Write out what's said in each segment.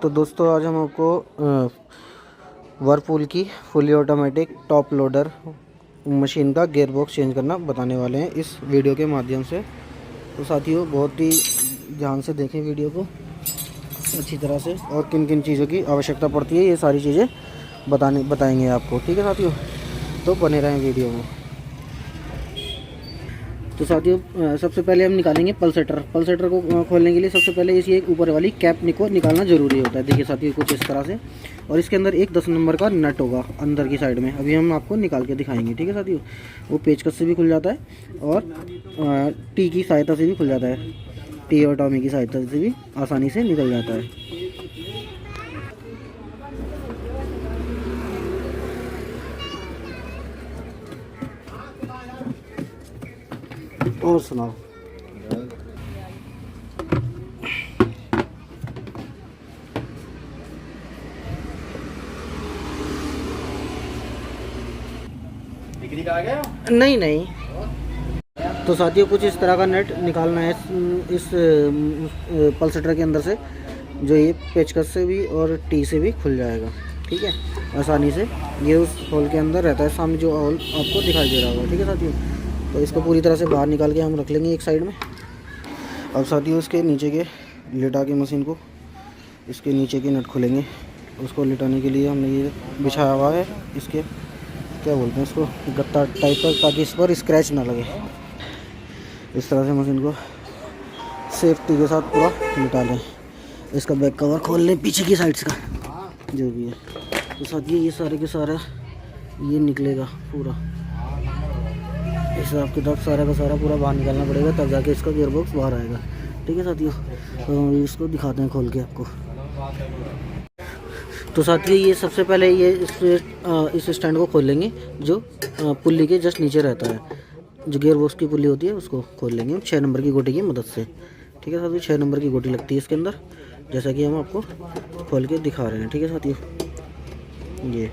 तो दोस्तों आज हम आपको वर्लपूल की fully automatic top loader machine का गियर बॉक्स चेंज करना बताने वाले हैं इस वीडियो के माध्यम से। तो साथियों बहुत ही ध्यान से देखें वीडियो को अच्छी तरह से, और किन किन चीज़ों की आवश्यकता पड़ती है ये सारी चीज़ें बताएंगे आपको। ठीक है साथियों, तो बने रहें वीडियो में। तो साथियों सबसे पहले हम निकालेंगे पल्सेटर को खोलने के लिए सबसे पहले इसी एक ऊपर वाली कैप को निकालना ज़रूरी होता है। देखिए साथियों कुछ इस तरह से, और इसके अंदर एक 10 नंबर का नट होगा अंदर की साइड में। अभी हम आपको निकाल के दिखाएंगे। ठीक है साथियों, वो पेचकस से भी खुल जाता है और टी की सहायता से भी खुल जाता है। टी और टॉमी की सहायता से भी आसानी से निकल जाता है। और सुनाओ। नहीं। तो साथियों कुछ इस तरह का नट निकालना है इस पल्सेटर के अंदर से, जो ये पेचकस से भी और टी से भी खुल जाएगा। ठीक है, आसानी से। ये उस होल के अंदर रहता है, सामने जो होल आपको दिखाई दे रहा होगा। ठीक है साथियों, तो इसको पूरी तरह से बाहर निकाल के हम रख लेंगे एक साइड में। अब साथियों इसके नीचे के लिटा के मशीन को, इसके नीचे के नट खुलेंगे। उसको लिटाने के लिए हमने ये बिछाया हुआ है, इसके क्या बोलते हैं इसको, गत्ता टाइप का, ताकि इस पर स्क्रैच ना लगे। इस तरह से मशीन को सेफ्टी के साथ पूरा लिटा लें। इसका बैक कवर खोल लें पीछे की साइड का जो भी है। तो साथियों ये सारे के सारा ये निकलेगा पूरा, हिसाब किताब सारा का सारा पूरा बाहर निकालना पड़ेगा, तब जाके इसका गियर बॉक्स बाहर आएगा। ठीक है साथियों, तो इसको दिखाते हैं खोल के आपको। तो साथियों ये सबसे पहले ये इस स्टैंड को खोल लेंगे, जो पुल्ली के जस्ट नीचे रहता है। जो गियर बॉक्स की पुल्ली होती है उसको खोल लेंगे 6 नंबर की गोटी की मदद से। ठीक है साथियों, 6 नंबर की गोटी लगती है इसके अंदर, जैसा कि हम आपको खोल के दिखा रहे हैं। ठीक है साथियों, ये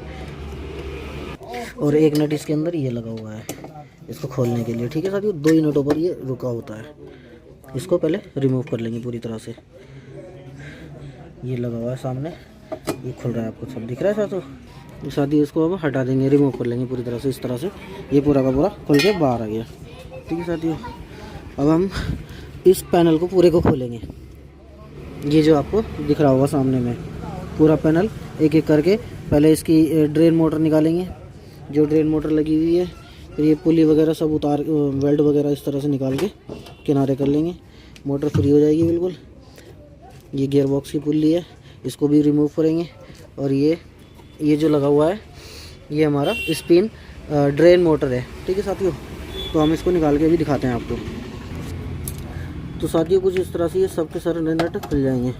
और एक नट इसके अंदर ये लगा हुआ है इसको खोलने के लिए। ठीक है साथियों, 2 ही नटों पर ये रुका होता है। इसको पहले रिमूव कर लेंगे पूरी तरह से। ये लगा हुआ है सामने, ये खुल रहा है, आपको सब दिख रहा है साथियों। साथियों इसको अब हटा देंगे, रिमूव कर लेंगे पूरी तरह से। इस तरह से ये पूरा का पूरा खुल के बाहर आ गया। ठीक है साथियों, अब हम इस पैनल को पूरे को खोलेंगे। ये जो आपको दिख रहा होगा सामने में पूरा पैनल, एक एक करके पहले इसकी ड्रेन मोटर निकालेंगे, जो ड्रेन मोटर लगी हुई है। फिर ये पुली वगैरह सब उतार, वेल्ड वगैरह इस तरह से निकाल के किनारे कर लेंगे। मोटर फ्री हो जाएगी बिल्कुल। ये गियर बॉक्स की पुली है, इसको भी रिमूव करेंगे। और ये जो लगा हुआ है ये हमारा स्पिन ड्रेन मोटर है। ठीक है साथियों, तो हम इसको निकाल के भी दिखाते हैं आपको। तो साथियों कुछ इस तरह से ये सब के सारे नट खुल जाएंगे।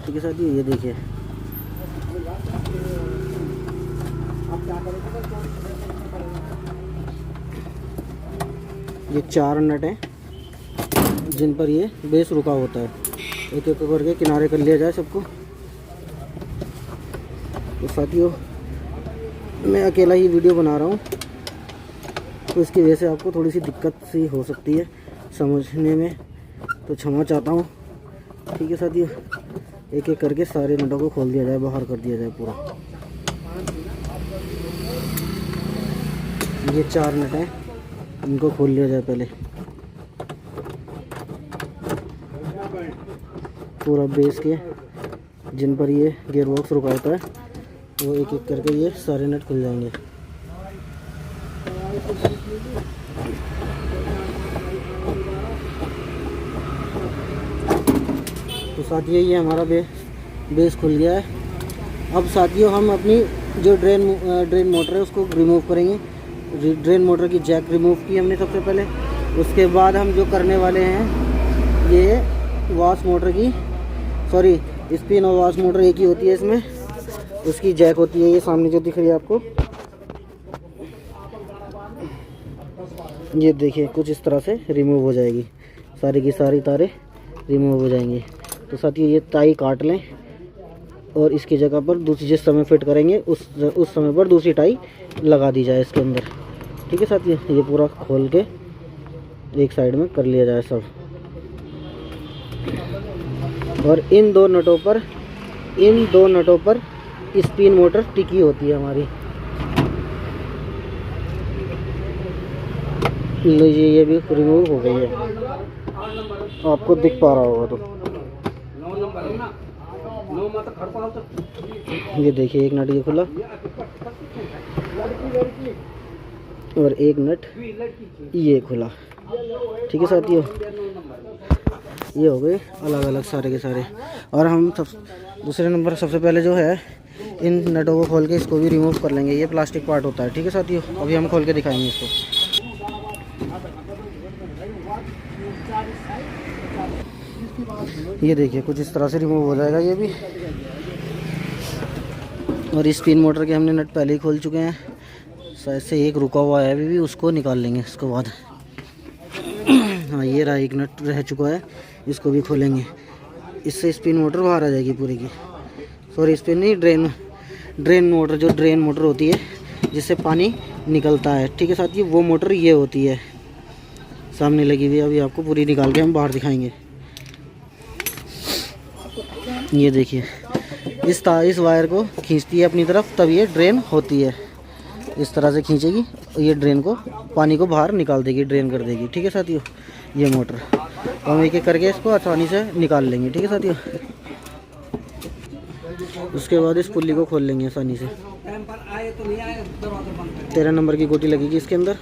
ठीक है साथियों, ये देखिए ये 4 नट हैं जिन पर ये बेस रुका होता है। एक एक करके किनारे कर लिया जाए सबको। तो साथियों मैं अकेला ही वीडियो बना रहा हूँ, तो इसकी वजह से आपको थोड़ी सी दिक्कत सी हो सकती है समझने में, तो क्षमा चाहता हूँ। ठीक है साथियों, एक एक करके सारे नटों को खोल दिया जाए, बाहर कर दिया जाए पूरा। ये 4 नट हैं, इनको खोल लिया जाए पहले। पूरा बेस के जिन पर ये गियर बॉक्स रुका होता है, वो एक एक करके ये सारे नट खुल जाएंगे। तो साथियों ये हमारा बेस खुल गया है। अब साथियों हम अपनी जो ड्रेन मोटर है उसको रिमूव करेंगे। ड्रेन मोटर की जैक रिमूव की हमने सबसे पहले। उसके बाद हम जो करने वाले हैं, ये वॉश मोटर की, सॉरी स्पिन और वॉश मोटर एक ही होती है इसमें, उसकी जैक होती है ये सामने जो दिख रही है आपको। ये देखिए कुछ इस तरह से रिमूव हो जाएगी, सारी की सारी तारें रिमूव हो जाएंगी। तो साथियों ये टाई काट लें, और इसकी जगह पर दूसरी जिस समय फिट करेंगे उस समय पर दूसरी टाई लगा दी जाए इसके अंदर। ठीक है साथियों, ये पूरा खोल के एक साइड में कर लिया जाए सब। और इन दो नटों पर इन दो नटों पर स्पिन मोटर टिकी होती है हमारी। लीजिए ये भी रिमूव हो गई है, आपको दिख पा रहा होगा तो। ये देखिए एक नट ये खुला और एक नट ये खुला। ठीक है साथियों, ये हो गए अलग अलग सारे के सारे। और हम दूसरे नंबर सबसे पहले जो है इन नटों को खोल के इसको भी रिमूव कर लेंगे। ये प्लास्टिक पार्ट होता है। ठीक है साथियों, अभी हम खोल के दिखाएंगे इसको। ये देखिए कुछ इस तरह से रिमूव हो जाएगा ये भी। और इस स्पिन मोटर के हमने नट पहले ही खोल चुके हैं, शायद से एक रुका हुआ है अभी भी, उसको निकाल लेंगे इसके बाद। हाँ ये रहा, एक नट रह चुका है, इसको भी खोलेंगे। इससे स्पिन मोटर बाहर आ जाएगी पूरी की। सॉरी स्पिन नहीं, ड्रेन मोटर, जो ड्रेन मोटर होती है जिससे पानी निकलता है। ठीक है साथियों, वो मोटर ये होती है सामने लगी हुई है। अभी आपको पूरी निकाल के हम बाहर दिखाएंगे। ये देखिए इस वायर को खींचती है अपनी तरफ, तब ये ड्रेन होती है। इस तरह से खींचेगी, ये ड्रेन को, पानी को बाहर निकाल देगी, ड्रेन कर देगी। ठीक है साथियों, ये मोटर तो हम एक एक करके इसको आसानी से निकाल लेंगे। ठीक है साथियों, उसके बाद इस पुल्ली को खोल लेंगे आसानी से। 13 नंबर की गोटी लगेगी इसके अंदर।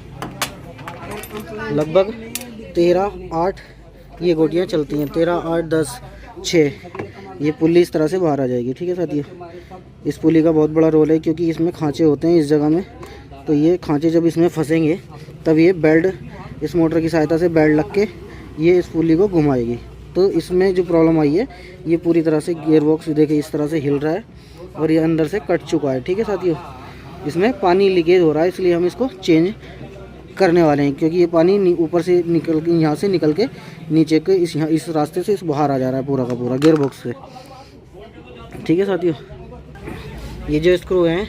लगभग 13, 8 ये गोटियाँ चलती हैं। 13, 8, 10, 6 ये पुल्ली इस तरह से बाहर आ जाएगी। ठीक है साथियों, इस पुल्ली का बहुत बड़ा रोल है क्योंकि इसमें खांचे होते हैं इस जगह में। तो ये खांचे जब इसमें फंसेंगे तब ये बेल्ट, इस मोटर की सहायता से बेल्ट लग के ये इस पुल्ली को घुमाएगी। तो इसमें जो प्रॉब्लम आई है, ये पूरी तरह से गियर बॉक्स देखिए इस तरह से हिल रहा है और ये अंदर से कट चुका है। ठीक है साथियों, इसमें पानी लीकेज हो रहा है, इसलिए हम इसको चेंज करने वाले हैं क्योंकि ये पानी ऊपर से निकल के, यहाँ से निकल के नीचे के इस रास्ते से इस बाहर आ जा रहा है पूरा का पूरा गियर बॉक्स से। ठीक है साथियों, ये जो स्क्रू हैं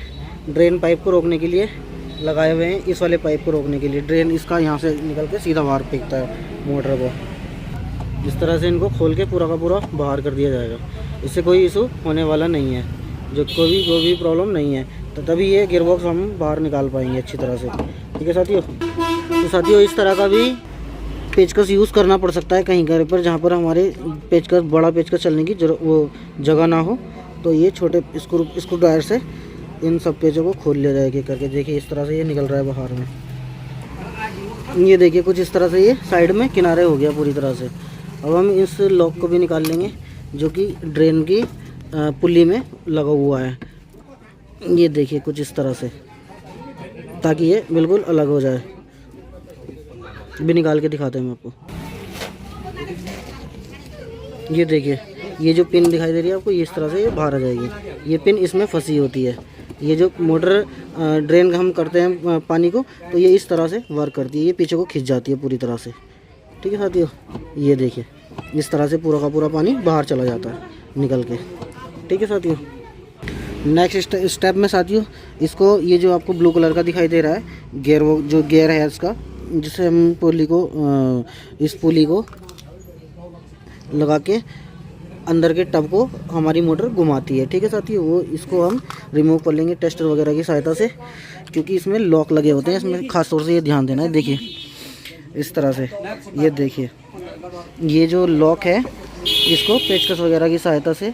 ड्रेन पाइप को रोकने के लिए लगाए हुए हैं, इस वाले पाइप को रोकने के लिए। ड्रेन इसका यहाँ से निकल के सीधा बाहर फेंकता है मोटर को। इस तरह से इनको खोल के पूरा का पूरा बाहर कर दिया जाएगा। इससे कोई इशू होने वाला नहीं है, जो कोई भी प्रॉब्लम नहीं है, तो तभी ये गियर बॉक्स हम बाहर निकाल पाएंगे अच्छी तरह से। ठीक है साथियों, तो साथियों इस तरह का भी पेचकस यूज़ करना पड़ सकता है कहीं घर पर, जहाँ पर हमारे पेचकस, बड़ा पेचकस चलने की वो जगह ना हो। तो ये छोटे स्क्रू ड्रायर से इन सब पेचों को खोल लिया जाएगा करके। देखिए इस तरह से ये निकल रहा है बाहर में। ये देखिए कुछ इस तरह से ये साइड में किनारे हो गया पूरी तरह से। अब हम इस लॉक को भी निकाल लेंगे जो कि ड्रेन की पुल्ली में लगा हुआ है। ये देखिए कुछ इस तरह से, ताकि ये बिल्कुल अलग हो जाए। भी निकाल के दिखाते हैं हम आपको। ये देखिए ये जो पिन दिखाई दे रही है आपको, ये इस तरह से ये बाहर आ जाएगी। ये पिन इसमें फंसी होती है। ये जो मोटर ड्रेन हम करते हैं पानी को, तो ये इस तरह से वर्क करती है, ये पीछे को खिंच जाती है पूरी तरह से। ठीक है साथियों, ये देखिए इस तरह से पूरा का पूरा पानी बाहर चला जाता है निकल के। ठीक है साथियों, नेक्स्ट स्टेप में साथियों इसको, ये जो आपको ब्लू कलर का दिखाई दे रहा है गियर, वो जो गियर है इसका, जिससे हम पुली को, इस पुली को लगा के अंदर के टब को हमारी मोटर घुमाती है। ठीक है साथियों, वो इसको हम रिमूव कर लेंगे टेस्टर वगैरह की सहायता से, क्योंकि इसमें लॉक लगे होते हैं। इसमें खास तौर से ये ध्यान देना है। देखिए इस तरह से, ये देखिए ये जो लॉक है, इसको पेचकस वगैरह की सहायता से,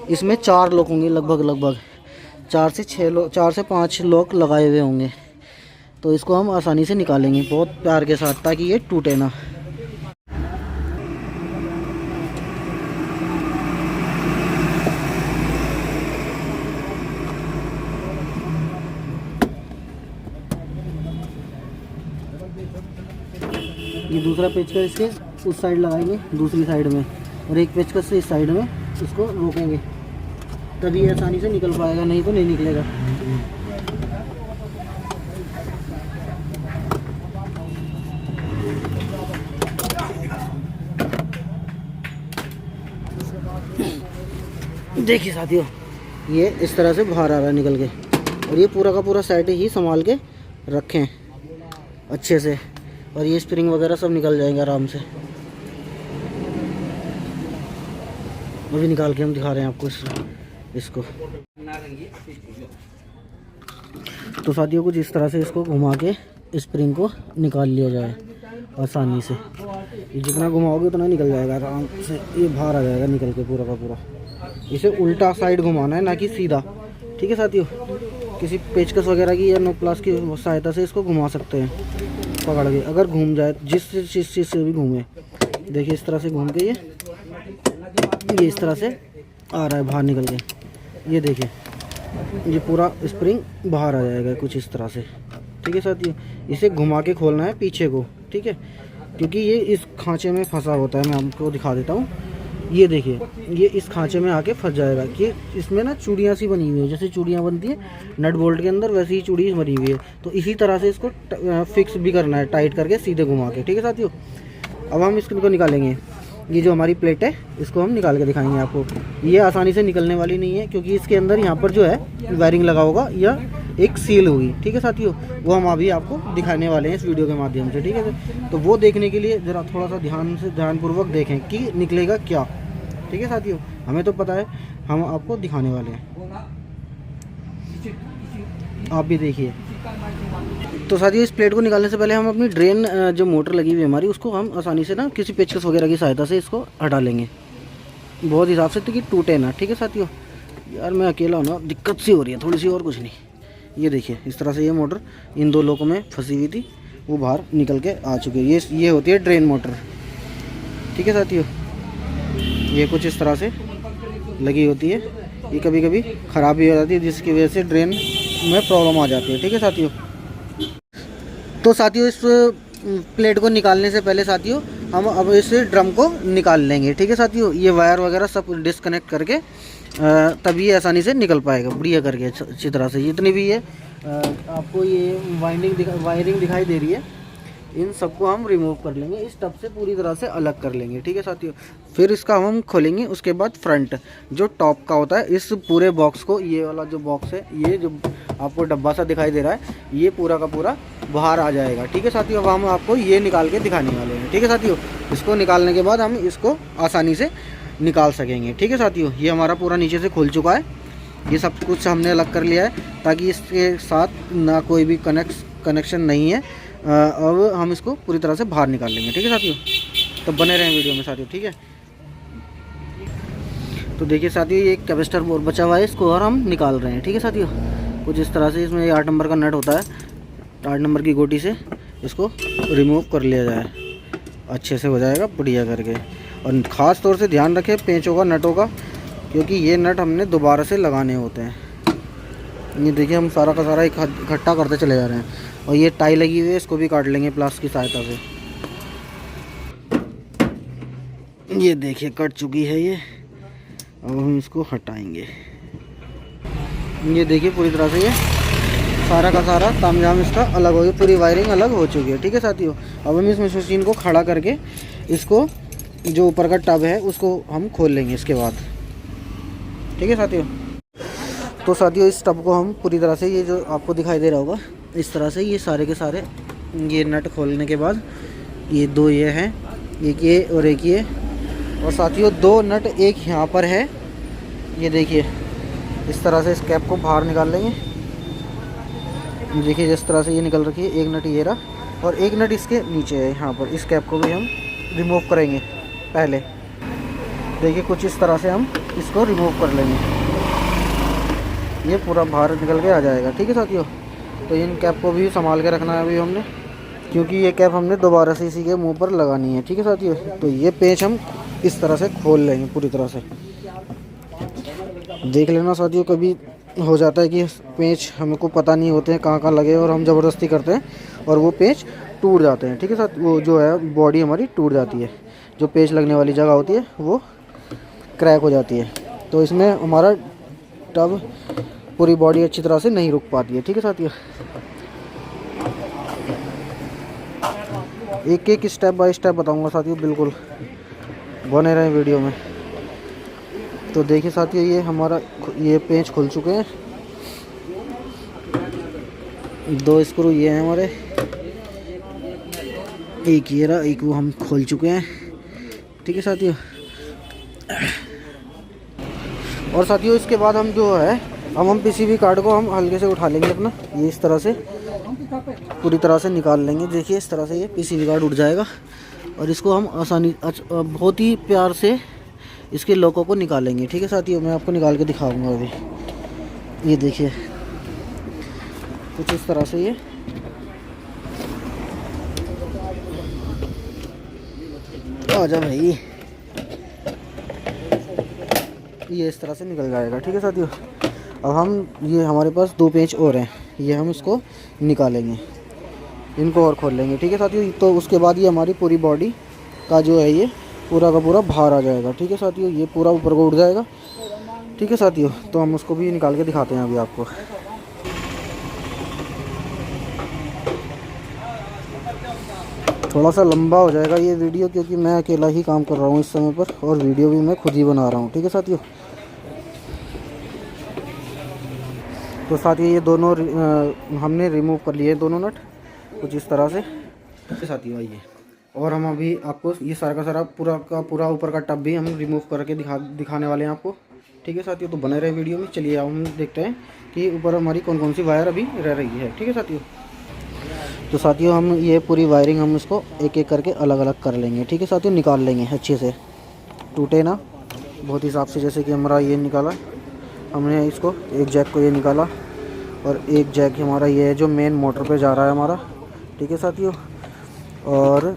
इसमें 4 लॉक होंगे लगभग 4 से 5 लॉक लगाए हुए होंगे। तो इसको हम आसानी से निकालेंगे बहुत प्यार के साथ, ताकि ये टूटे ना। ये दूसरा पेचकस इसके उस साइड लगाएंगे, दूसरी साइड में, और एक पेचकस से इस साइड में इसको रोकेंगे, तभी ये आसानी से निकल पाएगा, नहीं तो नहीं निकलेगा। देखिए साथियों, ये इस तरह से बाहर आ रहा है निकल के, और ये पूरा का पूरा सेट ही संभाल के रखें अच्छे से, और ये स्प्रिंग वगैरह सब निकल जाएंगे आराम से। अभी निकाल के हम दिखा रहे हैं आपको। इसको। तो साथियों कुछ इस तरह से इसको घुमा के स्प्रिंग को निकाल लिया जाए आसानी से। ये जितना घुमाओगे उतना निकल जाएगा आराम से, ये बाहर आ जाएगा निकल के पूरा का पूरा। इसे उल्टा साइड घुमाना है, ना कि सीधा। ठीक है साथियों, किसी पेचकस वगैरह की या नोक प्लास की सहायता से इसको घुमा सकते हैं पकड़ के। अगर घूम जाए जिस चीज़ से भी घूमे, देखिए इस तरह से घूम के ये इस तरह से आ रहा है बाहर निकल के। ये देखिए ये पूरा स्प्रिंग बाहर आ जाएगा कुछ इस तरह से। ठीक है साथियों, इसे घुमा के खोलना है पीछे को। ठीक है, क्योंकि ये इस खांचे में फंसा होता है। मैं आपको दिखा देता हूँ, ये देखिए ये इस खांचे में आके फंस जाएगा। कि इसमें ना चूड़ियाँ सी बनी हुई है, जैसे चूड़ियाँ बनती है नट बोल्ट के अंदर, वैसी ही चूड़ी बनी हुई है। तो इसी तरह से इसको फिक्स भी करना है, टाइट करके सीधे घुमा के। ठीक है साथियों, अब हम इसको निकालेंगे। ये जो हमारी प्लेट है इसको हम निकाल के दिखाएंगे आपको। ये आसानी से निकलने वाली नहीं है, क्योंकि इसके अंदर यहाँ पर जो है वायरिंग लगा होगा या एक सील होगी। ठीक है साथियों, वो हम अभी आपको दिखाने वाले हैं इस वीडियो के माध्यम से। ठीक है, तो वो देखने के लिए ज़रा थोड़ा सा ध्यानपूर्वक देखें कि निकलेगा क्या। ठीक है साथियों, हमें तो पता है, हम आपको दिखाने वाले हैं, आप भी देखिए। तो साथियों इस प्लेट को निकालने से पहले हम अपनी ड्रेन जो मोटर लगी हुई है हमारी, उसको हम आसानी से ना किसी पेचकस वगैरह की सहायता से इसको हटा लेंगे बहुत हिसाब से, ताकि टूटे ना। ठीक है साथियों, यार मैं अकेला हूँ ना, दिक्कत सी हो रही है थोड़ी सी, और कुछ नहीं। ये देखिए इस तरह से ये मोटर इन दो लोगों में फंसी हुई थी, वो बाहर निकल के आ चुकी है। ये होती है ड्रेन मोटर। ठीक है साथियों, ये कुछ इस तरह से लगी होती है। ये कभी कभी ख़राब भी हो जाती है, जिसकी वजह से ड्रेन में प्रॉब्लम आ जाती है। ठीक है साथियों, तो साथियों इस प्लेट को निकालने से पहले साथियों हम अब इस ड्रम को निकाल लेंगे। ठीक है साथियों, ये वायर वगैरह सब डिस्कनेक्ट करके तभी ये आसानी से निकल पाएगा, बढ़िया करके अच्छी तरह से। जितनी भी ये आपको ये वायरिंग दिखाई दे रही है, इन सबको हम रिमूव कर लेंगे, इस टब से पूरी तरह से अलग कर लेंगे। ठीक है साथियों, फिर इसका हम खोलेंगे। उसके बाद फ्रंट जो टॉप का होता है, इस पूरे बॉक्स को, ये वाला जो बॉक्स है, ये जो आपको डब्बा सा दिखाई दे रहा है, ये पूरा का पूरा बाहर आ जाएगा। ठीक है साथियों, अब हम आपको ये निकाल के दिखाने वाले हैं। ठीक है साथियों, इसको निकालने के बाद हम इसको आसानी से निकाल सकेंगे। ठीक है साथियों, ये हमारा पूरा नीचे से खुल चुका है, ये सब कुछ हमने अलग कर लिया है, ताकि इसके साथ ना कोई भी कनेक्शन नहीं है। अब हम इसको पूरी तरह से बाहर निकाल लेंगे। ठीक है साथियों, तो बने रहें वीडियो में साथियों। ठीक है, तो देखिए साथियों ये एक कैपेसिटर बोर्ड बचा हुआ है, इसको और हम निकाल रहे हैं। ठीक है साथियों, कुछ इस तरह से इसमें 8 नंबर का नट होता है, 8 नंबर की गोटी से इसको रिमूव कर लिया जाए, अच्छे से हो जाएगा बढ़िया करके। और ख़ास तौर से ध्यान रखें पेंचों का, नटों का, क्योंकि ये नट हमने दोबारा से लगाने होते हैं। ये देखिए हम सारा का सारा इकट्ठा करते चले जा रहे हैं। और ये टाई लगी हुई है, इसको भी काट लेंगे प्लास की सहायता से। ये देखिए कट चुकी है ये, अब हम इसको हटाएंगे। ये देखिए पूरी तरह से ये सारा का सारा तामझाम इसका अलग हो गया, पूरी वायरिंग अलग हो चुकी है। ठीक है साथियों, अब हम इस मशीन को खड़ा करके इसको जो ऊपर का टब है उसको हम खोल लेंगे इसके बाद। ठीक है साथियों, तो साथियों इस टब को हम पूरी तरह से, ये जो आपको दिखाई दे रहा होगा इस तरह से, ये सारे के सारे ये नट खोलने के बाद, ये दो ये हैं, एक ये और एक ये, और साथियों 2 नट एक यहाँ पर है। ये देखिए इस तरह से इस कैप को बाहर निकाल लेंगे। देखिए जिस तरह से ये निकल रखी है, एक नट ये रहा और एक नट इसके नीचे है यहाँ पर। इस कैप को भी हम रिमूव करेंगे पहले। देखिए कुछ इस तरह से हम इसको रिमूव कर लेंगे, ये पूरा बाहर निकल के आ जाएगा। ठीक है साथियों, तो इन कैप को भी संभाल के रखना है अभी हमने, क्योंकि ये कैप हमने दोबारा से इसी के मुंह पर लगानी है। ठीक है साथियों, तो ये पेंच हम इस तरह से खोल लेंगे पूरी तरह से। देख लेना साथियों, कभी हो जाता है कि पेंच हमको पता नहीं होते हैं कहाँ कहाँ लगे, और हम ज़बरदस्ती करते हैं और वो पेंच टूट जाते हैं। ठीक है साथ, वो जो है बॉडी हमारी टूट जाती है, जो पेंच लगने वाली जगह होती है वो क्रैक हो जाती है। तो इसमें हमारा टब पूरी बॉडी अच्छी तरह से नहीं रुक पाती है। ठीक है साथियों, एक एक स्टेप बाय स्टेप बताऊंगा साथियों, बिल्कुल बने रहें वीडियो में। तो देखिए साथियों ये हमारा ये पेंच खुल चुके हैं, 2 स्क्रू ये हैं हमारे, एक ये रहा, एक वो हम खोल चुके हैं। ठीक है साथियों, और साथियों इसके बाद हम जो है हम पीसीबी कार्ड को हम हल्के से उठा लेंगे अपना, ये इस तरह से पूरी तरह से निकाल लेंगे। देखिए इस तरह से ये पीसीबी कार्ड उठ जाएगा और इसको हम आसानी बहुत ही प्यार से इसके लॉकों को निकालेंगे। ठीक है साथियों, मैं आपको निकाल के दिखाऊंगा अभी। ये देखिए कुछ इस तरह से ये आजा भाई, ये इस तरह से निकल जाएगा। ठीक है साथियों, अब हम ये हमारे पास 2 पेंच और हैं, ये हम इसको निकालेंगे, इनको और खोल लेंगे। ठीक है साथियों, तो उसके बाद ये हमारी पूरी बॉडी का जो है ये पूरा का पूरा बाहर आ जाएगा। ठीक है साथियों, ये पूरा ऊपर को उठ जाएगा। ठीक है साथियों, तो हम उसको भी निकाल के दिखाते हैं अभी आपको। थोड़ा सा लंबा हो जाएगा ये वीडियो क्योंकि मैं अकेला ही काम कर रहा हूँ इस समय पर, और वीडियो भी मैं खुद ही बना रहा हूँ। ठीक है साथियों, तो साथियों ये दोनों हमने रिमूव कर लिए दोनों नट कुछ इस तरह से। साथियों आइए, और हम अभी आपको ये सारा का सारा पूरा का पूरा ऊपर का टब भी हम रिमूव करके दिखाने वाले हैं आपको। ठीक है साथियों, तो बने रहे वीडियो में। चलिए हम देखते हैं कि ऊपर हमारी कौन कौन सी वायर अभी रह रही है। ठीक है साथियों, तो साथियों हम ये पूरी वायरिंग हम इसको एक एक करके अलग अलग कर लेंगे। ठीक है साथियों, निकाल लेंगे अच्छे से, टूटे ना, बहुत हिसाब से। जैसे कि हमारा ये निकाला हमने, इसको एक जैक को ये निकाला, और एक जैक हमारा ये है जो मेन मोटर पे जा रहा है हमारा। ठीक है साथियों, और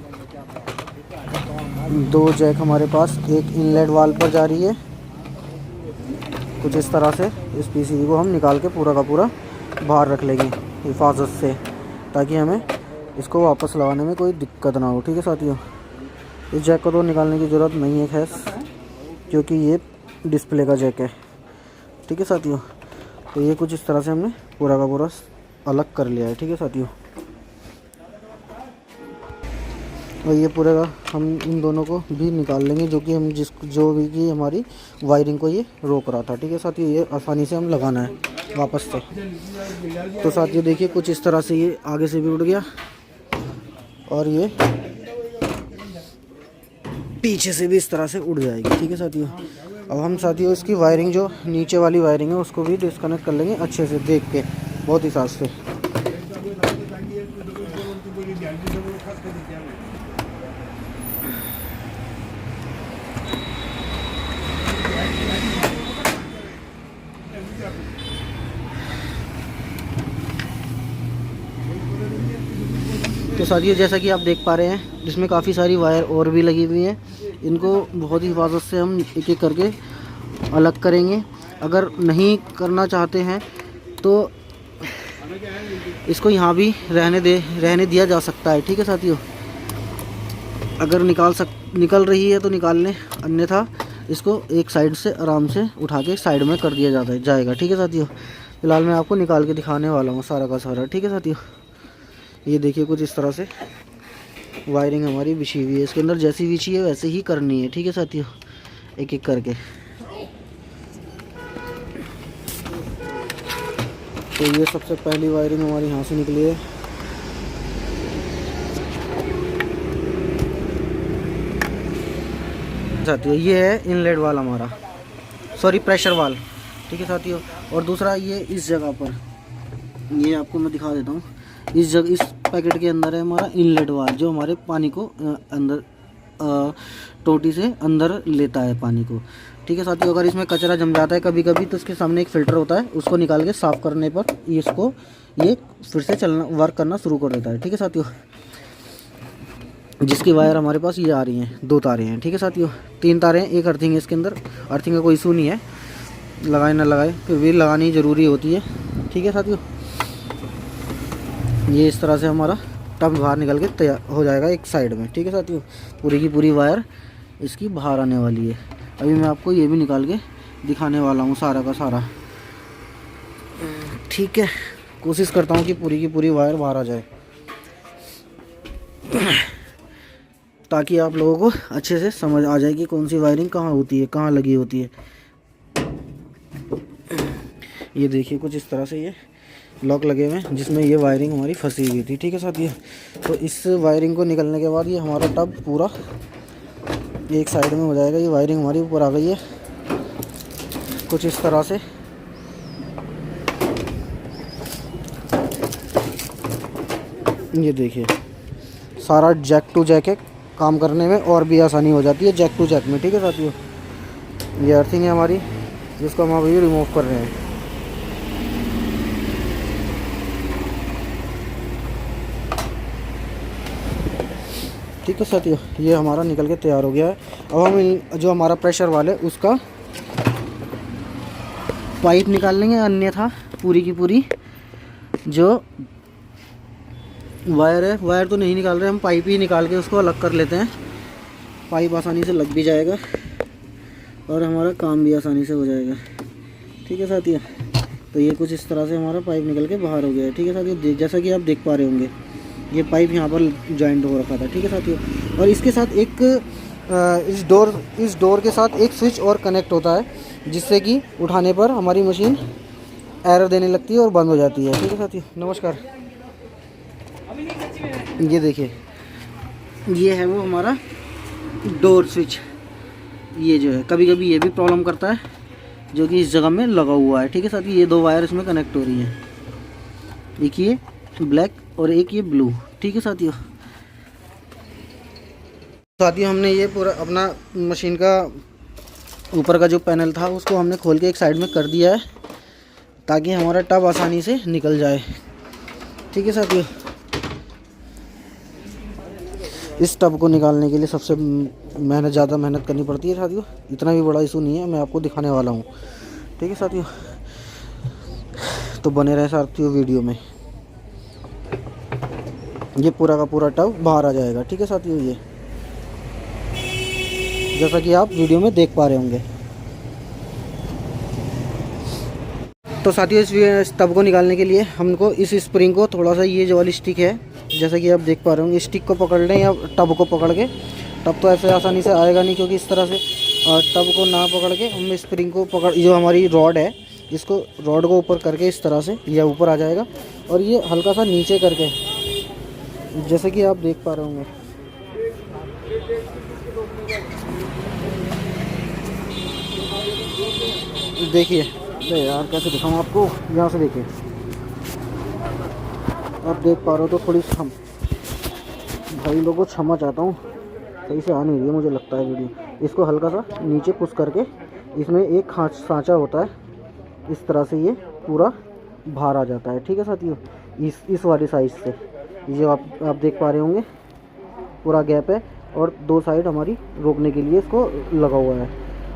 2 जैक हमारे पास एक इनलेट वाल पर जा रही है। कुछ इस तरह से इस पीसीबी को हम निकाल के पूरा का पूरा बाहर रख लेंगे हिफाजत से, ताकि हमें इसको वापस लगाने में कोई दिक्कत ना हो। ठीक है साथियों, इस जैक को तो निकालने की ज़रूरत नहीं है खैर, क्योंकि ये डिस्प्ले का जैक है। ठीक है साथियों, तो ये कुछ इस तरह से हमने पूरा का पूरा अलग कर लिया है। ठीक है साथियों, और ये पूरे का हम इन दोनों को भी निकाल लेंगे जो कि हम जो भी की हमारी वायरिंग को ये रोक रहा था। ठीक है साथियों, ये आसानी से हम लगाना है वापस से। तो साथियों देखिए कुछ इस तरह से ये आगे से भी उड़ गया और ये पीछे से भी इस तरह से उड़ जाएगी। ठीक है साथियों, अब हम साथियों इसकी वायरिंग जो नीचे वाली वायरिंग है उसको भी डिस्कनेक्ट कर लेंगे अच्छे से देख के, बहुत ही साफ से। तो साथियों जैसा कि आप देख पा रहे हैं इसमें काफ़ी सारी वायर और भी लगी हुई हैं, इनको बहुत ही हिफाजत से हम एक एक करके अलग करेंगे। अगर नहीं करना चाहते हैं तो इसको यहाँ भी रहने दिया जा सकता है। ठीक है साथियों, अगर निकल रही है तो निकाल लें, अन्यथा इसको एक साइड से आराम से उठा के साइड में कर दिया जाएगा। ठीक है साथियों, फिलहाल मैं आपको निकाल के दिखाने वाला हूँ सारा का सारा। ठीक है साथियों, ये देखिए कुछ इस तरह से वायरिंग हमारी बिछी हुई है, इसके अंदर जैसी बिछी है वैसे ही करनी है। ठीक है साथियों, एक एक करके। तो ये सबसे पहली वायरिंग हमारी यहाँ से निकली है। साथियों ये है इनलेट वाल हमारा, सॉरी प्रेशर वाल। ठीक है साथियों, और दूसरा ये इस जगह पर, ये आपको मैं दिखा देता हूँ। इस पैकेट के अंदर है हमारा इनलेट वाल जो हमारे पानी को अंदर टोटी से अंदर लेता है पानी को। ठीक है साथियों, अगर इसमें कचरा जम जाता है कभी कभी तो इसके सामने एक फ़िल्टर होता है, उसको निकाल के साफ़ करने पर ये फिर से वर्क करना शुरू कर देता है। ठीक है साथियों, जिसकी वायर हमारे पास ये आ रही हैं, 2 तारें हैं। ठीक है साथियों, 3 तारें हैं, एक अर्थिंग है इसके अंदर। अर्थिंग का कोई इशू नहीं है, लगाए ना लगाए फिर भी लगानी ज़रूरी होती है। ठीक है साथियों, ये इस तरह से हमारा टब बाहर निकल के तैयार हो जाएगा एक साइड में। ठीक है साथियों, पूरी की पूरी वायर इसकी बाहर आने वाली है। अभी मैं आपको ये भी निकाल के दिखाने वाला हूँ सारा का सारा। ठीक है, कोशिश करता हूँ कि पूरी की पूरी वायर बाहर आ जाए ताकि आप लोगों को अच्छे से समझ आ जाए कि कौन सी वायरिंग कहाँ होती है, कहाँ लगी होती है। ये देखिए कुछ इस तरह से ये लॉक लगे हुए हैं जिसमें ये वायरिंग हमारी फंसी हुई थी। ठीक है साथियों, तो इस वायरिंग को निकलने के बाद ये हमारा टब पूरा एक साइड में हो जाएगा। ये वायरिंग हमारी ऊपर आ गई है। कुछ इस तरह से। ये देखिए सारा जैक टू जैक है, काम करने में और भी आसानी हो जाती है जैक टू जैक में। ठीक है साथियों, ये अर्थिंग है हमारी जिसको हम अभी रिमूव कर रहे हैं। ठीक है साथियों, ये हमारा निकल के तैयार हो गया है। अब हम जो हमारा प्रेशर वाले उसका पाइप निकाल लेंगे, अन्यथा पूरी की पूरी जो वायर है, वायर तो नहीं निकाल रहे हम, पाइप ही निकाल के उसको अलग कर लेते हैं। पाइप आसानी से लग भी जाएगा और हमारा काम भी आसानी से हो जाएगा। ठीक है साथियों, तो ये कुछ इस तरह से हमारा पाइप निकल के बाहर हो गया है। ठीक है साथियों, जैसा कि आप देख पा रहे होंगे ये पाइप यहाँ पर जॉइंट हो रखा था। ठीक है साथियों, और इसके साथ एक इस डोर के साथ एक स्विच और कनेक्ट होता है जिससे कि उठाने पर हमारी मशीन एरर देने लगती है और बंद हो जाती है। ठीक है साथियों, नमस्कार। ये देखिए ये है वो हमारा डोर स्विच। ये जो है कभी कभी ये भी प्रॉब्लम करता है जो कि इस जगह में लगा हुआ है। ठीक है साथियों, ये दो वायर इसमें कनेक्ट हो रही हैं, एक ये ब्लैक और एक ये ब्लू। ठीक है साथियों, हमने ये पूरा अपना मशीन का ऊपर का जो पैनल था उसको हमने खोल के एक साइड में कर दिया है ताकि हमारा टब आसानी से निकल जाए। ठीक है साथियों, इस टब को निकालने के लिए सबसे ज़्यादा मेहनत करनी पड़ती है साथियों। इतना भी बड़ा इशू नहीं है, मैं आपको दिखाने वाला हूँ। ठीक है साथियों, तो बने रहे साथियों वीडियो में। ये पूरा का पूरा टब बाहर आ जाएगा। ठीक है साथियों, ये जैसा कि आप वीडियो में देख पा रहे होंगे। तो साथियों इस टब को निकालने के लिए हमको इस स्प्रिंग को थोड़ा सा, ये जो वाली स्टिक है जैसा कि आप देख पा रहे होंगे, स्टिक को पकड़ लें या टब को पकड़ के। टब तो ऐसे आसानी से आएगा नहीं क्योंकि इस तरह से, टब को ना पकड़ के हम स्प्रिंग को पकड़, जो हमारी रॉड है इसको, रॉड को ऊपर करके इस तरह से यह ऊपर आ जाएगा और ये हल्का सा नीचे करके जैसे कि आप देख पा रहे होंगे। देखिए यार कैसे दिखाऊँ आपको, यहाँ से देखिए आप देख पा रहे हो। तो थोड़ी भाई लोगों क्षमा चाहता हूँ, सही से आ नहीं रही है मुझे लगता है वीडियो। इसको हल्का सा नीचे पुश करके इसमें एक सांचा होता है, इस तरह से ये पूरा बाहर आ जाता है। ठीक है साथियों, इस वाली साइड से ये आप देख पा रहे होंगे पूरा गैप है और दो साइड हमारी रोकने के लिए इसको लगा हुआ है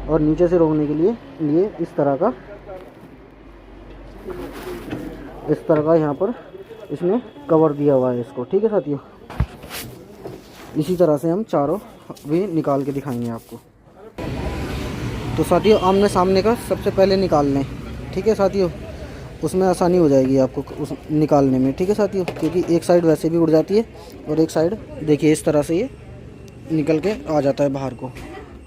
और नीचे से रोकने के लिए ये इस तरह का यहाँ पर इसने कवर दिया हुआ है इसको। ठीक है साथियों, इसी तरह से हम चारों भी निकाल के दिखाएंगे आपको। तो साथियों आमने सामने का सबसे पहले निकाल लें। ठीक है साथियों, उसमें आसानी हो जाएगी आपको उस निकालने में। ठीक है साथियों, क्योंकि एक साइड वैसे भी उड़ जाती है और एक साइड देखिए इस तरह से ये निकल के आ जाता है बाहर को।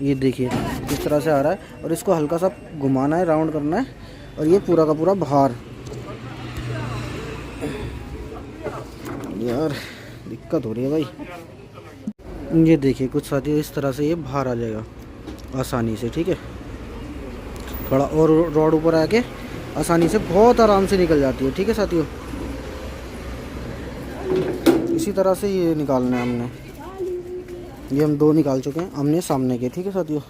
ये देखिए इस तरह से आ रहा है और इसको हल्का सा घुमाना है, राउंड करना है और ये पूरा का पूरा बाहर। यार दिक्कत हो रही है भाई। ये देखिए कुछ साथियों इस तरह से ये बाहर आ जाएगा आसानी से। ठीक है, थोड़ा और रॉड ऊपर आके आसानी से बहुत आराम से निकल जाती है। ठीक है साथियों, इसी तरह से ये निकालना है हमने। ये हम दो निकाल चुके हैं आमने सामने के। ठीक है साथियों,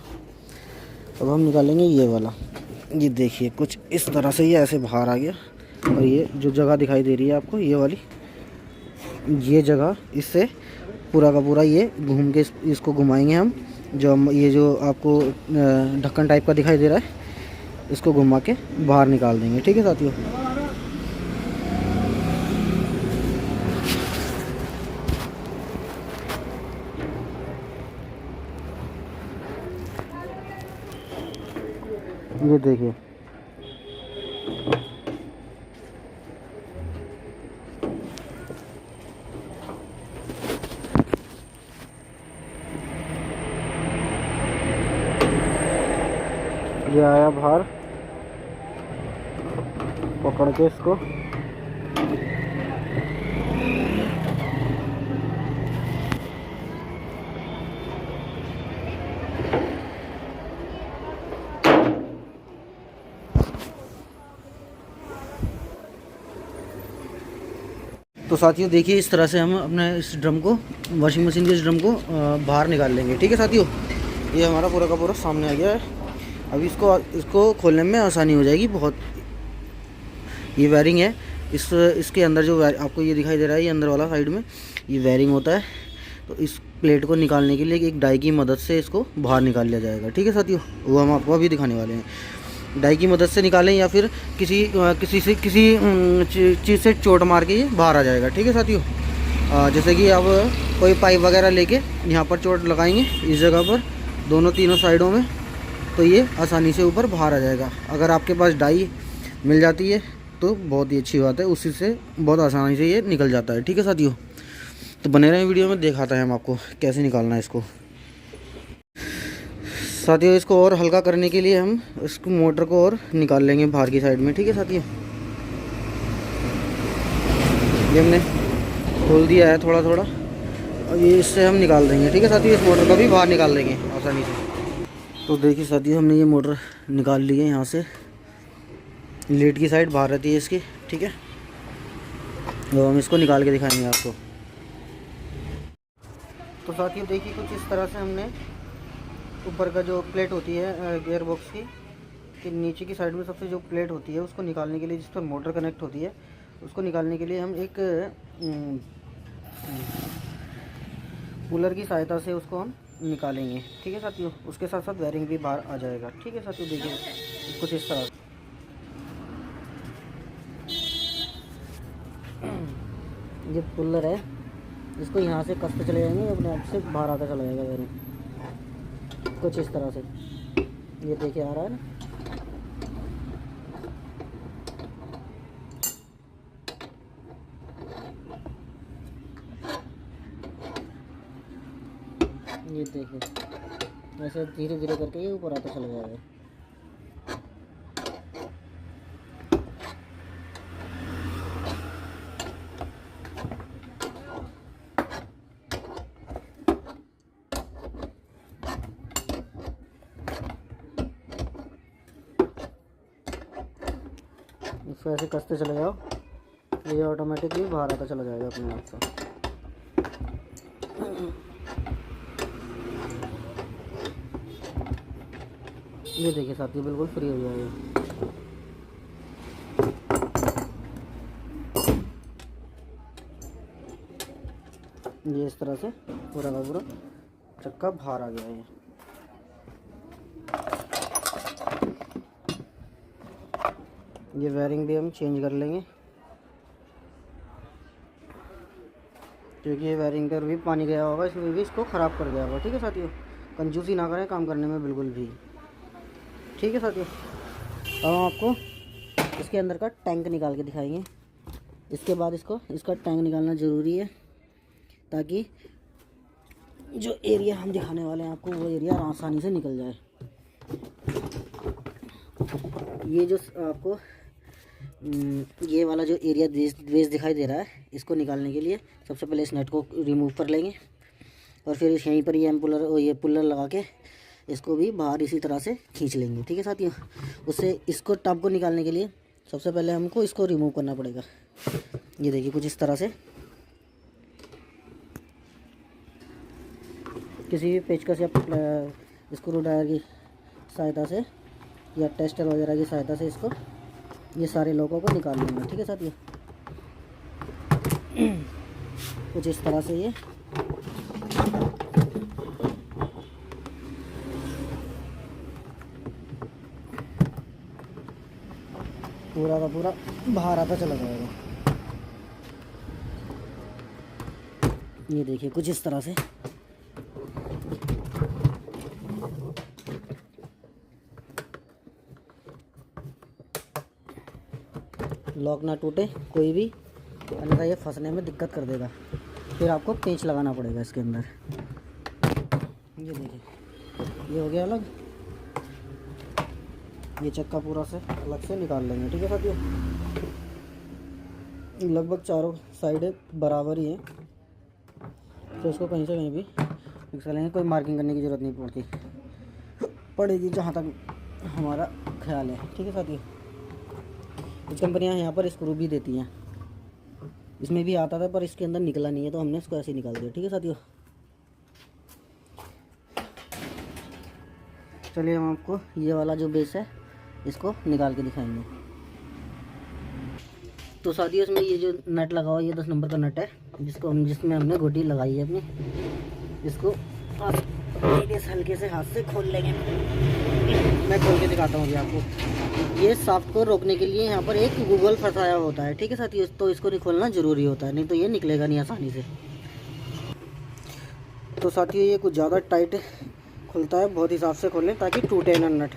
अब हम निकालेंगे ये वाला। ये देखिए कुछ इस तरह से ये ऐसे बाहर आ गया और ये जो जगह दिखाई दे रही है आपको, ये वाली, ये जगह इससे पूरा का पूरा ये घूम के इसको घुमाएंगे हम। ये जो आपको ढक्कन टाइप का दिखाई दे रहा है इसको घुमा के बाहर निकाल देंगे। ठीक है साथियों, ये देखिए ये आया बाहर, पकड़ के इसको तो साथियों देखिए, इस तरह से हम अपने इस ड्रम को, वॉशिंग मशीन के इस ड्रम को बाहर निकाल लेंगे। ठीक है साथियों, ये हमारा पूरा का पूरा सामने आ गया है। अभी इसको खोलने में आसानी हो जाएगी बहुत। ये वायरिंग है, इसके अंदर जो आपको ये दिखाई दे रहा है, ये अंदर वाला साइड में ये वायरिंग होता है। तो इस प्लेट को निकालने के लिए एक डाई की मदद से इसको बाहर निकाल लिया जाएगा। ठीक है साथियों, वो हम आपको अभी दिखाने वाले हैं। डाई की मदद से निकालें या फिर किसी चीज़ से चोट मार के ये बाहर आ जाएगा। ठीक है साथियों, जैसे कि अब कोई पाइप वगैरह लेके यहाँ पर चोट लगाएंगे इस जगह पर, दोनों तीनों साइडों में, तो ये आसानी से ऊपर बाहर आ जाएगा। अगर आपके पास डाई मिल जाती है तो बहुत ही अच्छी बात है, उसी से बहुत आसानी से ये निकल जाता है। ठीक है साथियों, तो बने रहें वीडियो में, दिखाता है हम आपको कैसे निकालना है इसको। साथियों, इसको और हल्का करने के लिए हम इसको मोटर को और निकाल लेंगे बाहर की साइड में। ठीक है साथियों, ये हमने खोल दिया है थोड़ा थोड़ा, अब ये इससे हम निकाल देंगे। ठीक है साथियों, इस मोटर को भी बाहर निकाल देंगे आसानी से। तो देखिए साथियों, हमने ये मोटर निकाल ली है यहाँ से, लीड की साइड बाहर रहती है इसकी। ठीक है, तो हम इसको निकाल के दिखाएंगे आपको। तो साथियों देखिए, कुछ इस तरह से हमने ऊपर का जो प्लेट होती है गियर बॉक्स की, कि नीचे की साइड में सबसे जो प्लेट होती है उसको निकालने के लिए, जिस पर मोटर कनेक्ट होती है, उसको निकालने के लिए हम एक पुलर की सहायता से उसको हम निकालेंगे। ठीक है साथियों, उसके साथ साथ वायरिंग भी बाहर आ जाएगा। ठीक है साथियों, देखिए कुछ इस तरह ये पुलर है, इसको यहाँ से कसते चले जाएंगे, अपने आप से बाहर आता चला जाएगा वायरिंग, कुछ इस तरह से। ये देखिए आ रहा है ना, ये देखिए ऐसे धीरे धीरे करके ये ऊपर आता चला जाएगा। इसको ऐसे कसते चले जाओ, ये ऑटोमेटिकली बाहर आता चला जाएगा अपने आप से। ये देखिए साथियों, बिल्कुल फ्री हो जाएगा। ये इस तरह से पूरा का पूरा चक्का बाहर आ गया है। ये वायरिंग भी हम चेंज कर लेंगे, क्योंकि ये वायरिंग पर भी पानी गया होगा, इसमें भी इसको ख़राब कर गया होगा। ठीक है साथियों, कंजूसी ना करें काम करने में बिल्कुल भी। ठीक है साथियों, अब हम आपको इसके अंदर का टैंक निकाल के दिखाएंगे। इसके बाद इसका टैंक निकालना ज़रूरी है, ताकि जो एरिया हम दिखाने वाले हैं आपको, वो एरिया आसानी से निकल जाए। ये जो आपको ये वाला जो एरिया वेस्ट दिखाई दे रहा है, इसको निकालने के लिए सबसे पहले इस नट को रिमूव कर लेंगे, और फिर यहीं पर ये पुलर लगा के इसको भी बाहर इसी तरह से खींच लेंगे। ठीक है साथियों, उससे इसको टब को निकालने के लिए सबसे पहले हमको इसको रिमूव करना पड़ेगा। ये देखिए कुछ इस तरह से, किसी भी पेचकस या स्क्रू ड्राइवर की सहायता से या टेस्टर वगैरह की सहायता से इसको, ये सारे लोगों को निकाल लेंगे। ठीक है साथियों, कुछ इस तरह से ये पूरा का पूरा बाहर आता चला जाएगा। ये देखिए कुछ इस तरह से। लॉक ना टूटे कोई भी, अन्यथा ये फंसने में दिक्कत कर देगा, फिर आपको पेंच लगाना पड़ेगा इसके अंदर। ये देखिए ये हो गया अलग, ये चक्का पूरा से अलग से निकाल लेंगे। ठीक है साथियों, लगभग चारों साइडें बराबर ही है, तो इसको कहीं से कहीं भी फिक्स कर लेंगे, कोई मार्किंग करने की ज़रूरत नहीं पड़ेगी जहाँ तक हमारा ख्याल है। ठीक है साथियों, कुछ कंपनियां यहाँ पर स्क्रू भी देती हैं, इसमें भी आता था पर इसके अंदर निकला नहीं है, तो हमने इसको ऐसे ही निकाल दिया। ठीक है साथियों, चलिए हम आपको ये वाला जो बेस है इसको निकाल के दिखाएंगे। तो साथियों इसमें ये जो नट लगा हुआ, ये 10 नंबर का नट है, जिसमें हमने गोटी लगाई है अपनी। इसको हल्के से हाथ से खोल लेंगे। मैं खोल के दिखाता हूँ अभी आपको। ये शाफ्ट को रोकने के लिए यहाँ पर एक गूगल फंसाया होता है। ठीक है साथियों, तो इसको नहीं खोलना ज़रूरी होता है, नहीं तो ये निकलेगा नहीं आसानी से। तो साथियों ये कुछ ज़्यादा टाइट खुलता है, बहुत हिसाब से खोलें ताकि टूटे ना नट।